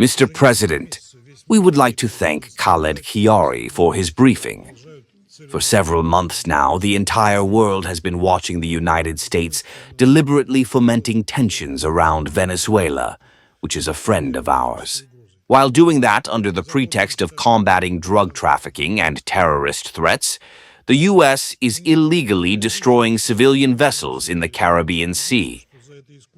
Mr. President, we would like to thank Khaled Khiari for his briefing. For several months now, the entire world has been watching the United States deliberately fomenting tensions around Venezuela, which is a friend of ours. While doing that under the pretext of combating drug trafficking and terrorist threats, the U.S. is illegally destroying civilian vessels in the Caribbean Sea.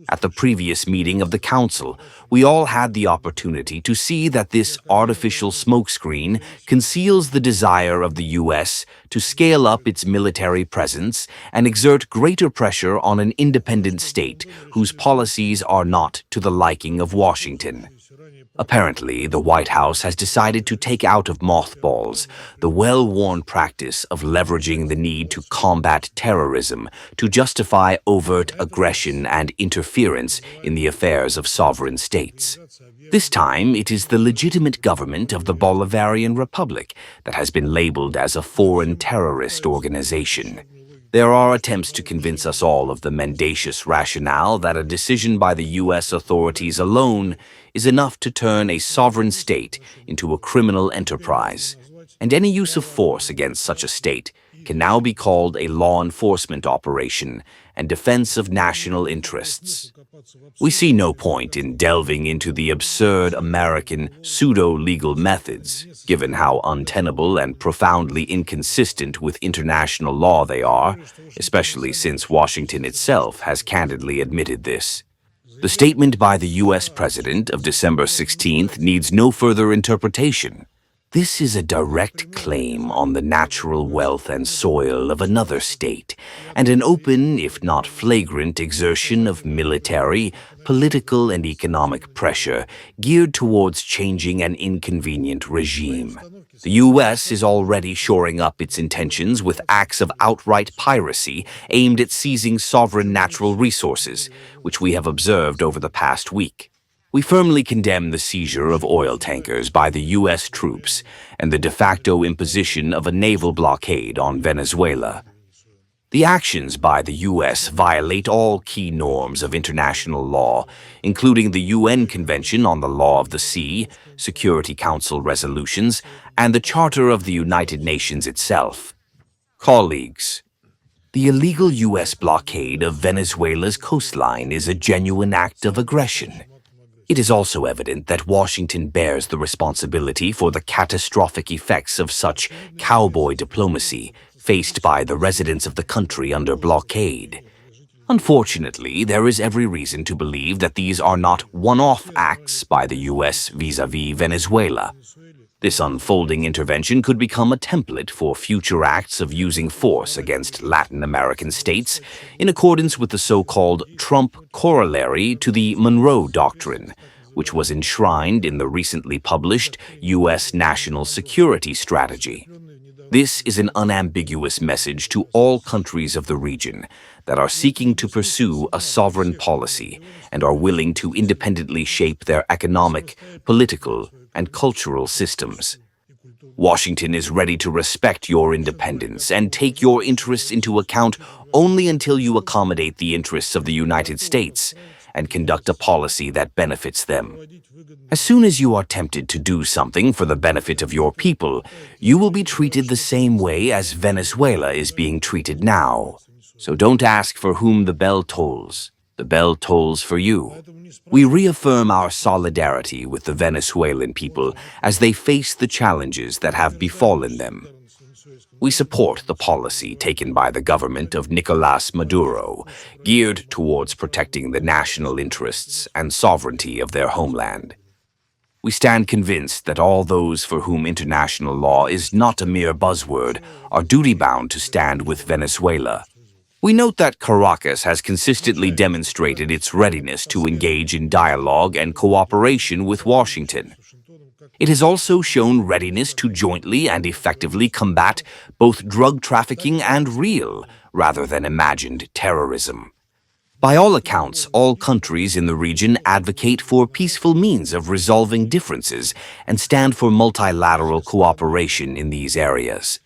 At the previous meeting of the Council, we all had the opportunity to see that this artificial smokescreen conceals the desire of the U.S. to scale up its military presence and exert greater pressure on an independent state whose policies are not to the liking of Washington. Apparently, the White House has decided to take out of mothballs the well-worn practice of leveraging the need to combat terrorism to justify overt aggression and interference in the affairs of sovereign states. This time, it is the legitimate government of the Bolivarian Republic that has been labeled as a foreign terrorist organization. There are attempts to convince us all of the mendacious rationale that a decision by the U.S. authorities alone is enough to turn a sovereign state into a criminal enterprise, and any use of force against such a state can now be called a law enforcement operation and defense of national interests. We see no point in delving into the absurd American pseudo-legal methods, given how untenable and profoundly inconsistent with international law they are, especially since Washington itself has candidly admitted this. The statement by the U.S. President of December 16th needs no further interpretation. This is a direct claim on the natural wealth and soil of another state, and an open, if not flagrant, exertion of military, political, and economic pressure geared towards changing an inconvenient regime. The U.S. is already shoring up its intentions with acts of outright piracy aimed at seizing sovereign natural resources, which we have observed over the past week. We firmly condemn the seizure of oil tankers by the U.S. troops and the de facto imposition of a naval blockade on Venezuela. The actions by the U.S. violate all key norms of international law, including the UN Convention on the Law of the Sea, Security Council resolutions, and the Charter of the United Nations itself. Colleagues, the illegal U.S. blockade of Venezuela's coastline is a genuine act of aggression. It is also evident that Washington bears the responsibility for the catastrophic effects of such cowboy diplomacy faced by the residents of the country under blockade. Unfortunately, there is every reason to believe that these are not one-off acts by the U.S. vis-à-vis Venezuela. This unfolding intervention could become a template for future acts of using force against Latin American states in accordance with the so-called Trump corollary to the Monroe Doctrine, which was enshrined in the recently published U.S. National Security Strategy. This is an unambiguous message to all countries of the region that are seeking to pursue a sovereign policy and are willing to independently shape their economic, political, and cultural systems. Washington is ready to respect your independence and take your interests into account only until you accommodate the interests of the United States and conduct a policy that benefits them. As soon as you are tempted to do something for the benefit of your people, you will be treated the same way as Venezuela is being treated now. So don't ask for whom the bell tolls. The bell tolls for you. We reaffirm our solidarity with the Venezuelan people as they face the challenges that have befallen them. We support the policy taken by the government of Nicolás Maduro, geared towards protecting the national interests and sovereignty of their homeland. We stand convinced that all those for whom international law is not a mere buzzword are duty-bound to stand with Venezuela. We note that Caracas has consistently demonstrated its readiness to engage in dialogue and cooperation with Washington. It has also shown readiness to jointly and effectively combat both drug trafficking and real, rather than imagined, terrorism. By all accounts, all countries in the region advocate for peaceful means of resolving differences and stand for multilateral cooperation in these areas.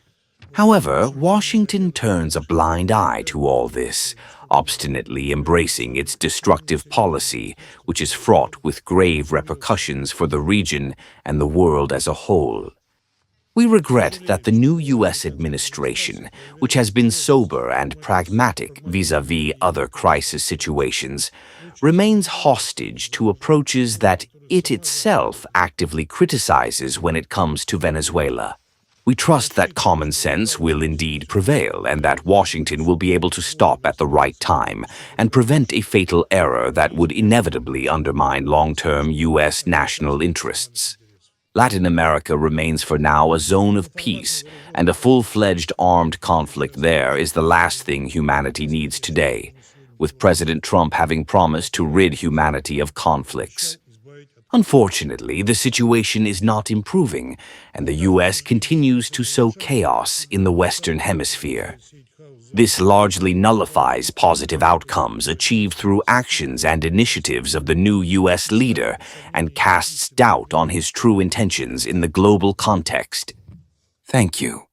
However, Washington turns a blind eye to all this, obstinately embracing its destructive policy, which is fraught with grave repercussions for the region and the world as a whole. We regret that the new U.S. administration, which has been sober and pragmatic vis-à-vis other crisis situations, remains hostage to approaches that it itself actively criticizes when it comes to Venezuela. We trust that common sense will indeed prevail and that Washington will be able to stop at the right time and prevent a fatal error that would inevitably undermine long-term U.S. national interests. Latin America remains for now a zone of peace, and a full-fledged armed conflict there is the last thing humanity needs today, with President Trump having promised to rid humanity of conflicts. Unfortunately, the situation is not improving, and the U.S. continues to sow chaos in the Western Hemisphere. This largely nullifies positive outcomes achieved through actions and initiatives of the new U.S. leader and casts doubt on his true intentions in the global context. Thank you.